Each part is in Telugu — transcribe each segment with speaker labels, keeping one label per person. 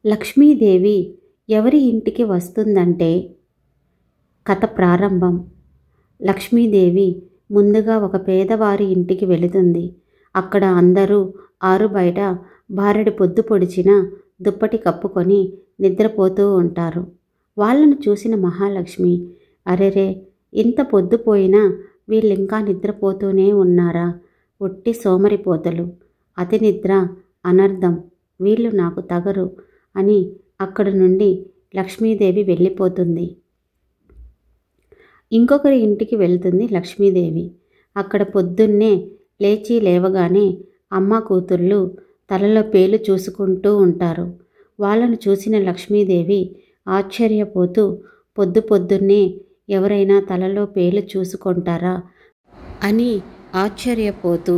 Speaker 1: లక్ష్మీదేవి ఎవరి ఇంటికి వస్తుందంటే కథ ప్రారంభం. లక్ష్మీదేవి ముందుగా ఒక పేదవారి ఇంటికి వెళుతుంది. అక్కడ అందరూ ఆరుబయట బారెడు పొద్దు పొడిచిన దుప్పటి కప్పుకొని నిద్రపోతూ ఉంటారు. వాళ్ళను చూసిన మహాలక్ష్మి, అరెరే, ఇంత పొద్దుపోయినా వీళ్ళింకా నిద్రపోతూనే ఉన్నారా? ఒట్టి సోమరిపోతలు, అతి నిద్ర అనర్థం, వీళ్ళు నాకు తగరు అని అక్కడి నుండి లక్ష్మీదేవి వెళ్ళిపోతుంది. ఇంకొకరి ఇంటికి వెళ్తుంది లక్ష్మీదేవి. అక్కడ పొద్దున్నే లేవగానే అమ్మ కూతుళ్ళు తలలో పేలు చూసుకుంటూ ఉంటారు. వాళ్ళను చూసిన లక్ష్మీదేవి ఆశ్చర్యపోతూ, పొద్దున్నే ఎవరైనా తలలో పేలు చూసుకుంటారా అని ఆశ్చర్యపోతూ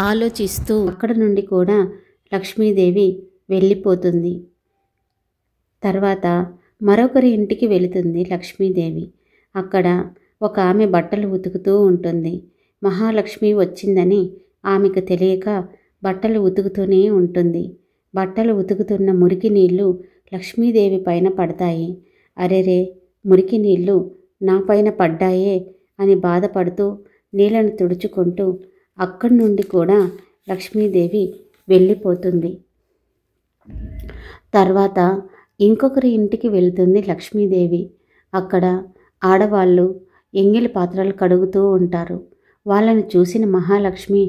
Speaker 1: ఆలోచిస్తూ అక్కడ నుండి కూడా లక్ష్మీదేవి వెళ్ళిపోతుంది. తర్వాత మరొకరి ఇంటికి వెళుతుంది లక్ష్మీదేవి. అక్కడ ఒక ఆమె బట్టలు ఉతుకుతూ ఉంటుంది. మహాలక్ష్మి వచ్చిందని ఆమెకు తెలియక బట్టలు ఉతుకుతూనే ఉంటుంది. బట్టలు ఉతుకుతున్న మురికి నీళ్లు లక్ష్మీదేవి పైన పడతాయి. అరెరే, మురికి నీళ్లు నా పైన పడ్డాయే అని బాధపడుతూ నీళ్లను తుడుచుకుంటూ అక్కడి నుండి కూడా లక్ష్మీదేవి వెళ్ళిపోతుంది. తర్వాత ఇంకొకరి ఇంటికి వెళ్తుంది లక్ష్మీదేవి. అక్కడ ఆడవాళ్ళు ఎంగిలి పాత్రలు కడుగుతూ ఉంటారు. వాళ్ళని చూసిన మహాలక్ష్మి,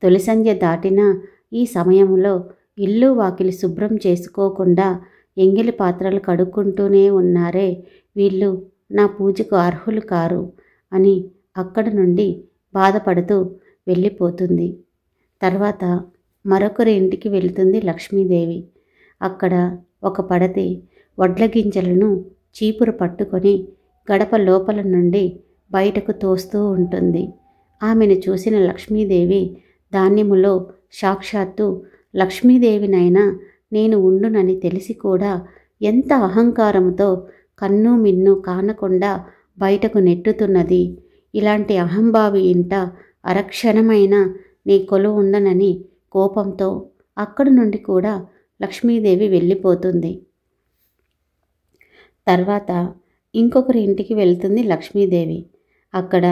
Speaker 1: తొలి సంధ్య దాటినా ఈ సమయంలో ఇల్లు వాకిలి శుభ్రం చేసుకోకుండా ఎంగిలి పాత్రలు కడుక్కుంటూనే ఉన్నారే, వీళ్ళు నా పూజకు అర్హులు కారు అని అక్కడి నుండి బాధపడుతూ వెళ్ళిపోతుంది. తర్వాత మరొకరి ఇంటికి వెళుతుంది లక్ష్మీదేవి. అక్కడ ఒక పడతి వడ్ల గింజలను చీపురు పట్టుకొని గడప లోపల నుండి బయటకు తోస్తూ ఉంటుంది. ఆమెను చూసిన లక్ష్మీదేవి ధాన్యములో సాక్షాత్తు లక్ష్మీదేవినైనా నేను ఉండునని తెలిసి కూడా ఎంత అహంకారముతో కన్ను మిన్ను కానకుండా బయటకు నెట్టుతున్నది. ఇలాంటి అహంభావి ఇంట అరక్షణమైన నీ కొలువు ఉండనని కోపంతో అక్కడి నుండి కూడా లక్ష్మీదేవి వెళ్ళిపోతుంది. తర్వాత ఇంకొకరి ఇంటికి వెళ్తుంది లక్ష్మీదేవి. అక్కడ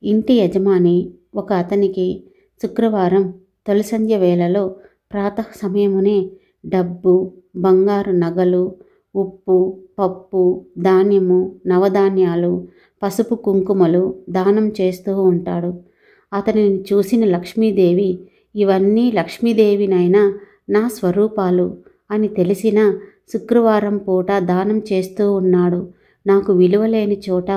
Speaker 1: ఇంటి యజమాని ఒక అతనికి శుక్రవారం తొలి సంధ్య వేళలో ప్రాతః సమయమునే డబ్బు, బంగారు నగలు, ఉప్పు, పప్పు, ధాన్యము, నవధాన్యాలు, పసుపు కుంకుమలు దానం చేస్తూ ఉంటాడు. అతనిని చూసిన లక్ష్మీదేవి, ఇవన్నీ లక్ష్మీదేవినైనా నా స్వరూపాలు అని తెలిసిన శుక్రవారం పూట దానం చేస్తూ ఉన్నాడు. నాకు విలువలేని చోట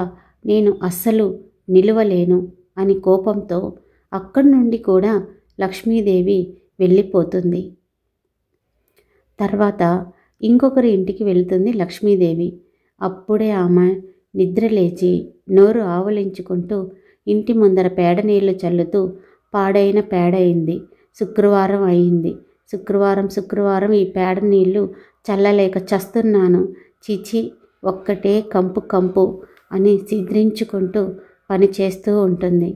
Speaker 1: నేను అస్సలు నిలువలేను అని కోపంతో అక్కడి నుండి కూడా లక్ష్మీదేవి వెళ్ళిపోతుంది. తర్వాత ఇంకొకరి ఇంటికి వెళ్తుంది లక్ష్మీదేవి. అప్పుడే ఆమె నిద్రలేచి నోరు ఆవలించుకుంటూ ఇంటి ముందర పేడ నీళ్లు చల్లుతూ, పాడైన పేడయింది, శుక్రవారం అయింది, శుక్రవారం ఈ పేడ నీళ్లు చల్లలేక చస్తున్నాను, చిచి, ఒక్కటే కంపు అని సిద్ధించుకుంటూ పనిచేస్తూ ఉంటుంది.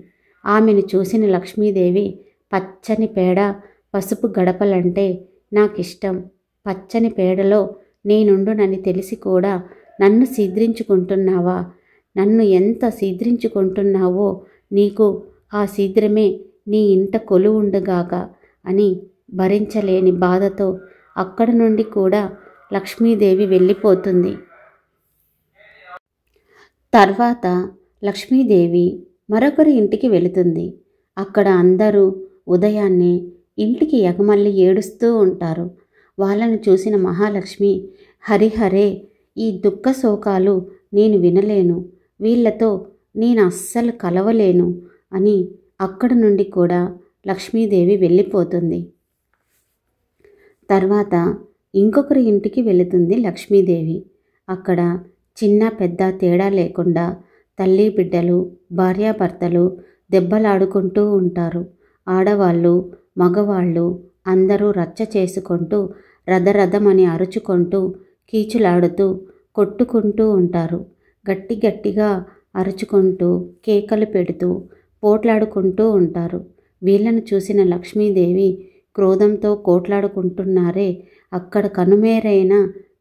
Speaker 1: ఆమెను చూసిన లక్ష్మీదేవి, పచ్చని పేడ, పసుపు గడపలంటే నాకిష్టం, పచ్చని పేడలో నేనుండునని తెలిసి కూడా నన్ను సిద్ధించుకుంటున్నావా? నన్ను ఎంత సిద్ధించుకుంటున్నావో నీకు ఆ శీఘ్రమే నీ ఇంట కొలువుండుగాక అని భరించలేని బాధతో అక్కడి నుండి కూడా లక్ష్మీదేవి వెళ్ళిపోతుంది. తర్వాత లక్ష్మీదేవి మరొకరి ఇంటికి వెళుతుంది. అక్కడ అందరూ ఉదయాన్నే ఇంటికి ఎగమల్లి ఏడుస్తూ ఉంటారు. వాళ్ళను చూసిన మహాలక్ష్మి, హరిహరే, ఈ దుఃఖ శోకాలు నేను వినలేను, వీళ్లతో నేను అస్సలు కలవలేను అని అక్కడి నుండి కూడా లక్ష్మీదేవి వెళ్ళిపోతుంది. తర్వాత ఇంకొకరి ఇంటికి వెళుతుంది లక్ష్మీదేవి. అక్కడ చిన్న పెద్ద తేడా లేకుండా తల్లి బిడ్డలు, భార్యాభర్తలు దెబ్బలాడుకుంటూ ఉంటారు. ఆడవాళ్ళు, మగవాళ్ళు అందరూ రచ్చ చేసుకుంటూ రథరథమని అరుచుకుంటూ కీచులాడుతూ కొట్టుకుంటూ ఉంటారు. గట్టిగా అరుచుకుంటూ కేకలు పెడుతూ పోట్లాడుకుంటూ ఉంటారు. వీళ్ళను చూసిన లక్ష్మీదేవి క్రోధంతో కోట్లాడుకుంటున్నారే, అక్కడ కనుమేరైనా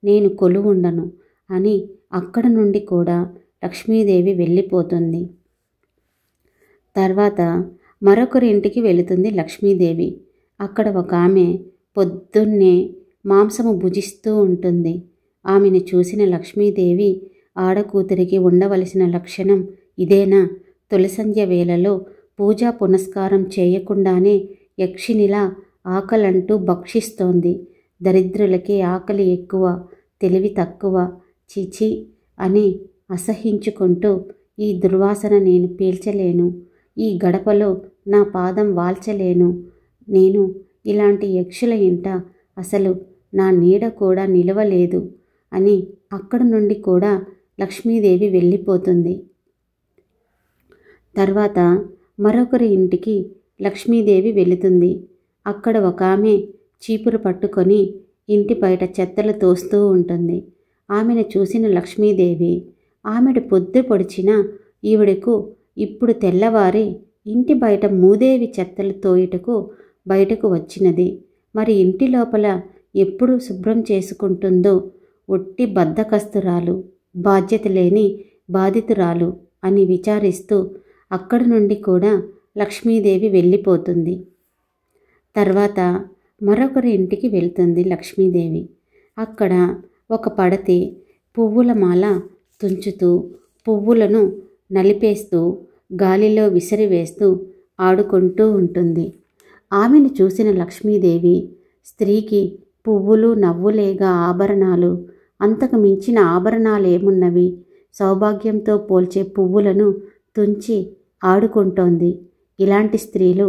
Speaker 1: నేను కొలువుండను అని అక్కడ నుండి కూడా లక్ష్మీదేవి వెళ్ళిపోతుంది. తర్వాత మరొకరి ఇంటికి వెళుతుంది లక్ష్మీదేవి. అక్కడ ఒక ఆమె పొద్దున్నే మాంసము భుజిస్తూ ఉంటుంది. ఆమెను చూసిన లక్ష్మీదేవి, ఆడకూతురికి ఉండవలసిన లక్షణం ఇదేనా? తొలిసంధ్య వేళలో పూజా పునస్కారం చేయకుండానే యక్షినిలా ఆకలంటూ భక్షిస్తోంది. దరిద్రులకే ఆకలి ఎక్కువ, తెలివి తక్కువ, చిచి అని అసహించుకుంటూ, ఈ దుర్వాసన నేను పీల్చలేను, ఈ గడపలో నా పాదం వాల్చలేను, నేను ఇలాంటి యక్షుల ఇంట అసలు నా నీడ కూడా నిలవలేదు అని అక్కడి నుండి కూడా లక్ష్మీదేవి వెళ్ళిపోతుంది. తర్వాత మరొకరి ఇంటికి లక్ష్మీదేవి వెళుతుంది. అక్కడ ఒక ఆమె చీపురు పట్టుకొని ఇంటి బయట చెత్తలు తోస్తూ ఉంటుంది. ఆమెను చూసిన లక్ష్మీదేవి, ఆమెడు పొద్దు పొడిచిన ఈవిడకు ఇప్పుడు తెల్లవారి ఇంటి బయట మూదేవి చెత్తలు తోయుటకు బయటకు వచ్చినది, మరి ఇంటి లోపల ఎప్పుడు శుభ్రం చేసుకుంటుందో, ఒట్టి బద్ధకస్తురాలు, బాధ్యత లేని బాధితురాలు అని విచారిస్తూ అక్కడి నుండి కూడా లక్ష్మీదేవి వెళ్ళిపోతుంది. తర్వాత మరొకరి ఇంటికి వెళ్తుంది లక్ష్మీదేవి. అక్కడ ఒక పడతి పువ్వుల మాల తుంచుతూ, పువ్వులను నలిపేస్తూ, గాలిలో విసిరివేస్తూ ఆడుకుంటూ ఉంటుంది. ఆమెను చూసిన లక్ష్మీదేవి, స్త్రీకి పువ్వులు నవ్వులేగా ఆభరణాలు, అంతకు మించిన ఆభరణాలేమున్నవి, సౌభాగ్యంతో పోల్చే పువ్వులను తుంచి ఆడుకుంటోంది. ఇలాంటి స్త్రీలు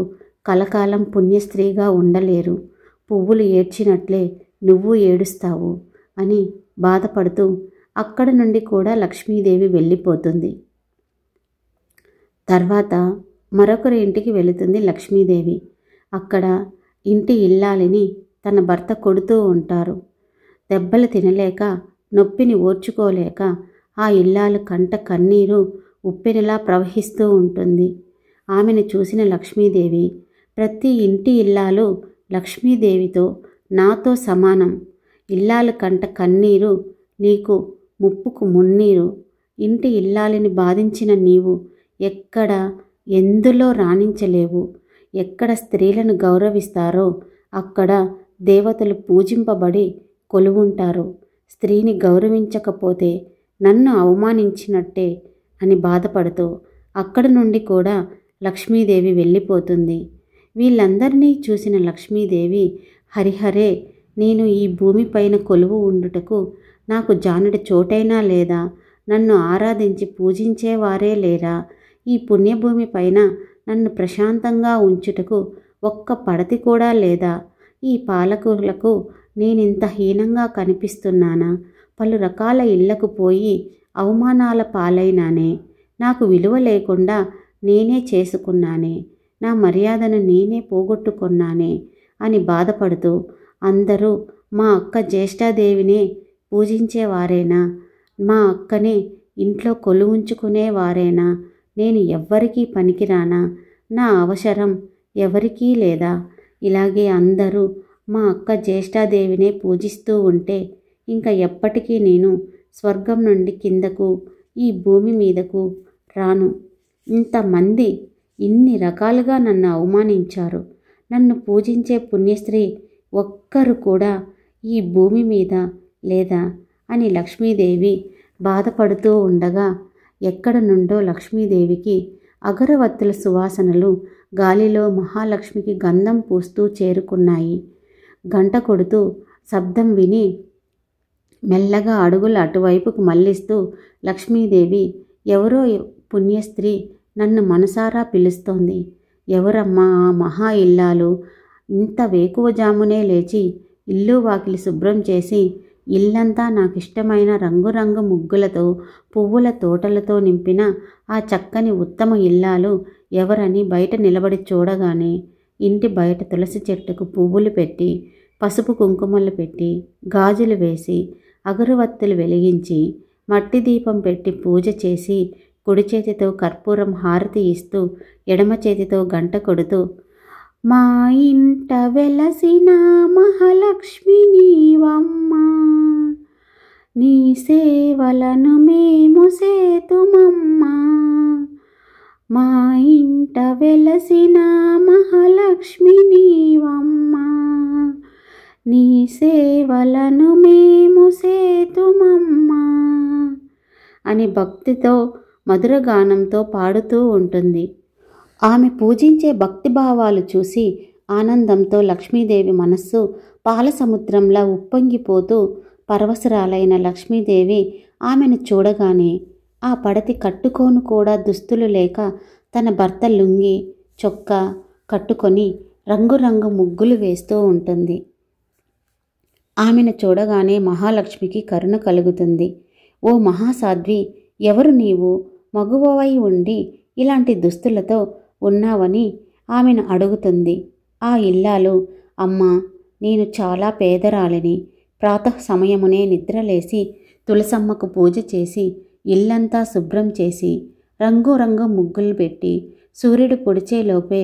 Speaker 1: కలకాలం పుణ్యస్త్రీగా ఉండలేరు, పువ్వులు ఏడ్చినట్లే నువ్వు ఏడుస్తావు అని బాధపడుతూ అక్కడి నుండి కూడా లక్ష్మీదేవి వెళ్ళిపోతుంది. తర్వాత మరొకరి ఇంటికి వెళుతుంది లక్ష్మీదేవి. అక్కడ ఇంటి ఇల్లాలిని తన భర్త కొడుతూ ఉంటారు. దెబ్బలు తినలేక, నొప్పిని ఓర్చుకోలేక ఆ ఇల్లాలు కంట కన్నీరు ఉప్పెనలా ప్రవహిస్తూ ఉంటుంది. ఆమెను చూసిన లక్ష్మీదేవి, ప్రతి ఇంటి ఇల్లాలు లక్ష్మీదేవితో నాతో సమానం, ఇల్లాలు కంట కన్నీరు నీకు ముప్పుకు మున్నీరు, ఇంటి ఇల్లాలిని బాధించిన నీవు ఎక్కడ ఎందులో రాణించలేవు, ఎక్కడ స్త్రీలను గౌరవిస్తారో అక్కడ దేవతలు పూజింపబడి కొలువుంటారు, స్త్రీని గౌరవించకపోతే నన్ను అవమానించినట్టే అని బాధపడుతూ అక్కడి నుండి కూడా లక్ష్మీదేవి వెళ్ళిపోతుంది. వీళ్ళందరినీ చూసిన లక్ష్మీదేవి, హరిహరే, నేను ఈ భూమిపైన కొలువు ఉండుటకు నాకు జానుడి చోటైనా లేదా, నన్ను ఆరాధించి పూజించేవారే లేరా, ఈ పుణ్యభూమి పైన నన్ను ప్రశాంతంగా ఉంచుటకు ఒక్క పడతి కూడా లేదా, ఈ పాలకులకు నేనింత హీనంగా కనిపిస్తున్నానా, పలు రకాల ఇళ్లకు పోయి అవమానాల పాలైనానే, నాకు విలువ లేకుండా నేనే చేసుకున్నానే, నా మర్యాదను నేనే పోగొట్టుకున్నానే అని బాధపడుతూ, అందరూ మా అక్క జ్యేష్ఠాదేవినే పూజించేవారేనా, మా అక్కనే ఇంట్లో కొలువుంచుకునేవారేనా, నేను ఎవ్వరికీ పనికిరానా, నా అవసరం ఎవరికీ లేదా, ఇలాగే అందరూ మా అక్క జ్యేష్ఠాదేవినే పూజిస్తూ ఉంటే ఇంకా ఎప్పటికీ నేను స్వర్గం నుండి కిందకు ఈ భూమి మీదకు రాను. ఇంతమంది ఇన్ని రకాలుగా నన్ను అవమానించారు, నన్ను పూజించే పుణ్యస్త్రీ ఒక్కరు కూడా ఈ భూమి మీద లేదా అని లక్ష్మీదేవి బాధపడుతూ ఉండగా, ఎక్కడ నుండో లక్ష్మీదేవికి అగరవత్తుల సువాసనలు గాలిలో మహాలక్ష్మికి గంధం పూస్తూ చేరుకున్నాయి. గంట కొడుతూ శబ్దం విని మెల్లగా అడుగులు అటువైపుకు మళ్లిస్తూ లక్ష్మీదేవి, ఎవరో పుణ్యస్త్రీ నన్ను మనసారా పిలుస్తోంది, ఎవరమ్మా ఆ మహా ఇల్లాలు, ఇంత వేకువజామునే లేచి ఇల్లు వాకిలి శుభ్రం చేసి ఇల్లంతా నాకిష్టమైన రంగురంగు ముగ్గులతో పువ్వుల తోటలతో నింపిన ఆ చక్కని ఉత్తమ ఇల్లాలు ఎవరని బయట నిలబడి చూడగానే, ఇంటి బయట తులసి చెట్టుకు పువ్వులు పెట్టి, పసుపు కుంకుమలు పెట్టి, గాజులు వేసి, అగరువత్తులు వెలిగించి, మట్టి దీపం పెట్టి పూజ చేసి, కుడి చేతితో కర్పూరం హారతి ఇస్తూ, ఎడమ చేతితో గంట కొడుతూ మా ఇంట వెలసిన మహాలక్ష్మి నీవమ్మా, నీ సేవలను మేము సేతుమమ్మా. మా ఇంట వెలసిన మహాలక్ష్మి నీవమ్మా, నీ సేవలను మేము సేతుమమ్మా అని భక్తితో మధురగానంతో పాడుతూ ఉంటుంది. ఆమె పూజించే భక్తిభావాలు చూసి ఆనందంతో లక్ష్మీదేవి మనస్సు పాలసముద్రంలా ఉప్పొంగిపోతూ పరవశురాలైన లక్ష్మీదేవి ఆమెను చూడగానే ఆ పడతి కట్టుకోను కూడా దుస్తులు లేక తన భర్త లుంగి చొక్కా కట్టుకొని రంగురంగు ముగ్గులు వేస్తూ ఉంటుంది. ఆమెను చూడగానే మహాలక్ష్మికి కరుణ కలుగుతుంది. ఓ మహాసాధ్వి, ఎవరు నీవు? మగువవై ఉండి ఇలాంటి దుస్తులతో ఉన్నావని ఆమెను అడుగుతుంది. ఆ ఇల్లాలు, అమ్మా, నేను చాలా పేదరాలిని. ప్రాతః సమయమునే నిద్రలేసి తులసమ్మకు పూజ చేసి ఇల్లంతా శుభ్రం చేసి రంగు ముగ్గులు పెట్టి సూర్యుడు పొడిచేలోపే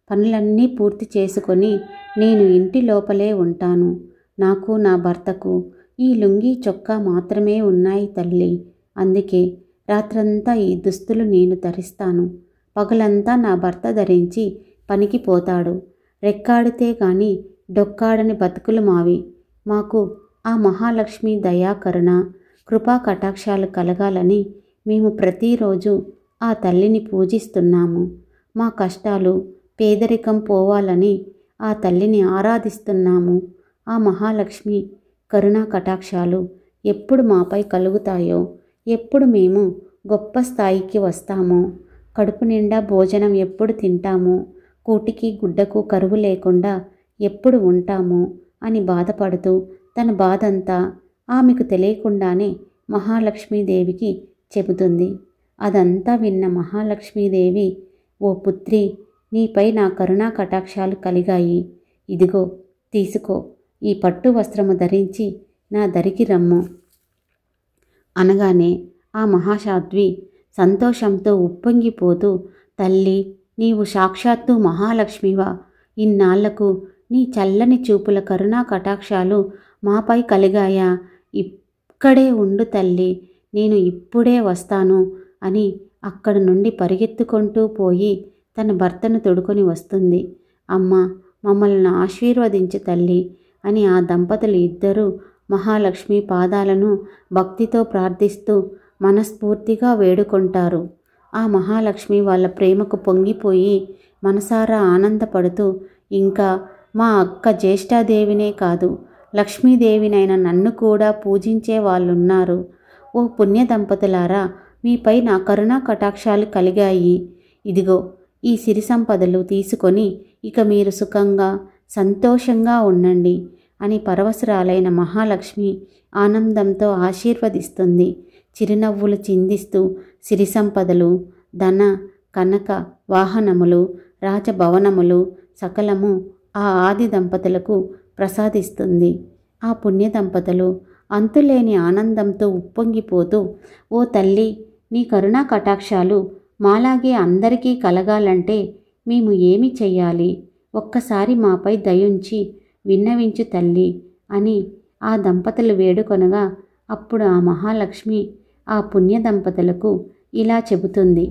Speaker 1: పనులన్నీ పూర్తి చేసుకొని నేను ఇంటి లోపలే ఉంటాను. నాకు నా భర్తకు ఈ లుంగీ చొక్కా మాత్రమే ఉన్నాయి తల్లి. అందుకే రాత్రంతా ఈ దుస్తులు నేను ధరిస్తాను. పగలంతా నా భర్త ధరించి పనికి పోతాడు. రెక్కాడితే గాని డొక్కాడని బతుకులు మావి. మాకు ఆ మహాలక్ష్మి దయాకరుణ కృపా కటాక్షాలు కలగాలని మేము ప్రతిరోజు ఆ తల్లిని పూజిస్తున్నాము. మా కష్టాలు పేదరికం పోవాలని ఆ తల్లిని ఆరాధిస్తున్నాము. ఆ మహాలక్ష్మి కరుణా కటాక్షాలు ఎప్పుడు మాపై కలుగుతాయో, ఎప్పుడు మేము గొప్ప స్థాయికి వస్తామో, కడుపు నిండా భోజనం ఎప్పుడు తింటామో, కూటికి గుడ్డకు కరువు లేకుండా ఎప్పుడు ఉంటామో అని బాధపడుతూ తన బాధంతా ఆమెకు తెలియకుండానే మహాలక్ష్మీదేవికి చెబుతుంది. అదంతా విన్న మహాలక్ష్మీదేవి, ఓ పుత్రి, నీపై నా కరుణా కటాక్షాలు కలిగాయి. ఇదిగో తీసుకో, ఈ పట్టు వస్త్రము ధరించి నా దరికి రమ్ము అనగానే ఆ మహాసాధ్వి సంతోషంతో ఉప్పొంగిపోతూ, తల్లి, నీవు సాక్షాత్తు మహాలక్ష్మివా? ఇన్నాళ్లకు నీ చల్లని చూపుల కరుణా కటాక్షాలు మాపై కలిగాయా? ఇక్కడే ఉండు తల్లి, నేను ఇప్పుడే వస్తాను అని అక్కడి నుండి పరిగెత్తుకుంటూ పోయి తన భర్తను తొడుకొని వస్తుంది. అమ్మ, మమ్మల్ని ఆశీర్వదించు తల్లి అని ఆ దంపతులు ఇద్దరూ మహాలక్ష్మి పాదాలను భక్తితో ప్రార్థిస్తూ మనస్ఫూర్తిగా వేడుకుంటారు. ఆ మహాలక్ష్మి వాళ్ళ ప్రేమకు పొంగిపోయి మనసారా ఆనందపడుతూ, ఇంకా మా అక్క జ్యేష్ఠాదేవినే కాదు, లక్ష్మీదేవినైన నన్ను కూడా పూజించే వాళ్ళున్నారు. ఓ పుణ్య దంపతులారా, మీపై నా కరుణా కటాక్షాలు కలిగాయి. ఇదిగో ఈ సిరి సంపదలు తీసుకొని ఇక మీరు సుఖంగా సంతోషంగా ఉండండి అని పరవశురాలైన మహాలక్ష్మి ఆనందంతో ఆశీర్వదిస్తుంది. చిరునవ్వులు చిందిస్తూ సిరి సంపదలు, ధన కనక వాహనములు, రాజభవనములు సకలము ఆ ఆది దంపతులకు ప్రసాదిస్తుంది. ఆ పుణ్య దంపతులు అంతులేని ఆనందంతో ఉప్పొంగిపోతూ, ఓ తల్లి, నీ కరుణా కటాక్షాలు మాలాగే అందరికీ కలగాలంటే మేము ఏమి చెయ్యాలి? ఒక్కసారి మాపై దయుంచి విన్నవించు తల్లి అని ఆ దంపతులు వేడుకొనగా, అప్పుడు ఆ మహాలక్ష్మి ఆ పుణ్య దంపతులకు ఇలా చెబుతుంది.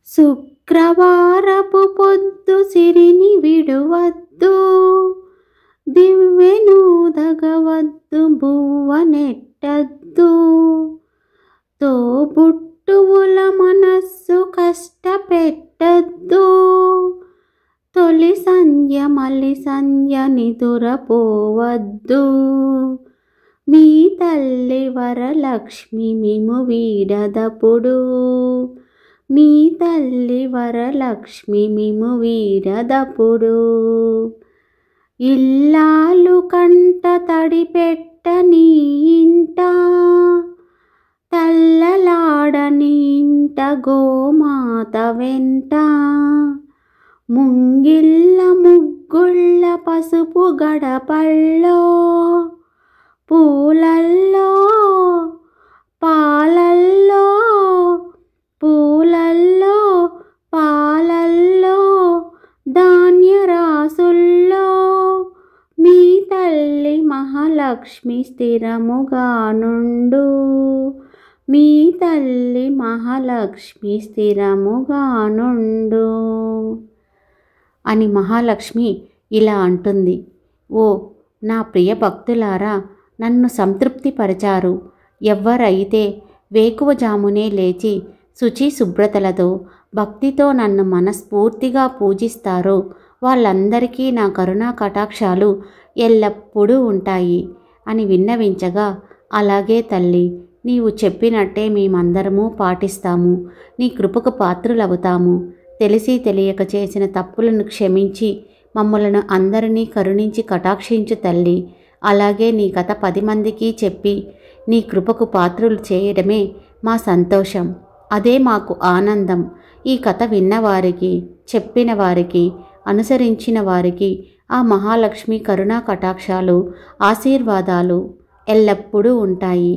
Speaker 1: శుక్రవారపు పొద్దు సిరిని విడువద్దు, దివ్వెనూదగవద్దు, బువ్వ నెట్టద్దు, తోబుట్టువుల మనస్సు కష్టపెట్టద్దు, తొలి సంధ్య మలి సంధ్య నిదురపోవద్దు, మీ తల్లి వరలక్ష్మి మిము వీడదపుడు, మీ తల్లి వరలక్ష్మి మిము వీడదపుడు, ఇల్లాలు కంట తడిపెట్ట నీ ఇంట, తల్లలాడని ఇంట గోమాత వెంట, ముంగిళ్ళ ముగ్గుళ్ళ పసుపు గడపల్లో, పూలల్లో పాలల్లో, పూలల్లో పాలల్లో రాసుల్లో మీ తల్లి మహాలక్ష్మి స్థిరముగా నుండు. మీ తల్లి మహాలక్ష్మి స్థిరముగా నుండు అని మహాలక్ష్మి ఇలా అంటుంది. ఓ నా ప్రియ భక్తులారా, నన్ను సంతృప్తిపరిచారు. ఎవ్వరైతే వేకువజామునే లేచి శుచి శుభ్రతలతో భక్తితో నన్ను మనస్ఫూర్తిగా పూజిస్తారో వాళ్ళందరికీ నా కరుణా కటాక్షాలు ఎల్లప్పుడూ ఉంటాయి అని విన్నవించగా, అలాగే తల్లి, నీవు చెప్పినట్టే మేమందరము పాటిస్తాము. నీ కృపకు పాత్రులవుతాము. తెలిసి తెలియక చేసిన తప్పులను క్షమించి మమ్మలను అందరినీ కరుణించి కటాక్షించు తల్లి. అలాగే నీ కథ 10 మందికి చెప్పి నీ కృపకు పాత్రులు చేయడమే మా సంతోషం. అదే మాకు ఆనందం. ఈ కథ విన్నవారికి, చెప్పిన వారికి, అనుసరించిన వారికి ఆ మహాలక్ష్మి కరుణా కటాక్షాలు, ఆశీర్వాదాలు ఎల్లప్పుడూ ఉంటాయి.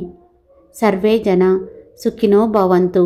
Speaker 1: సర్వే జన సుఖినో భవంతు.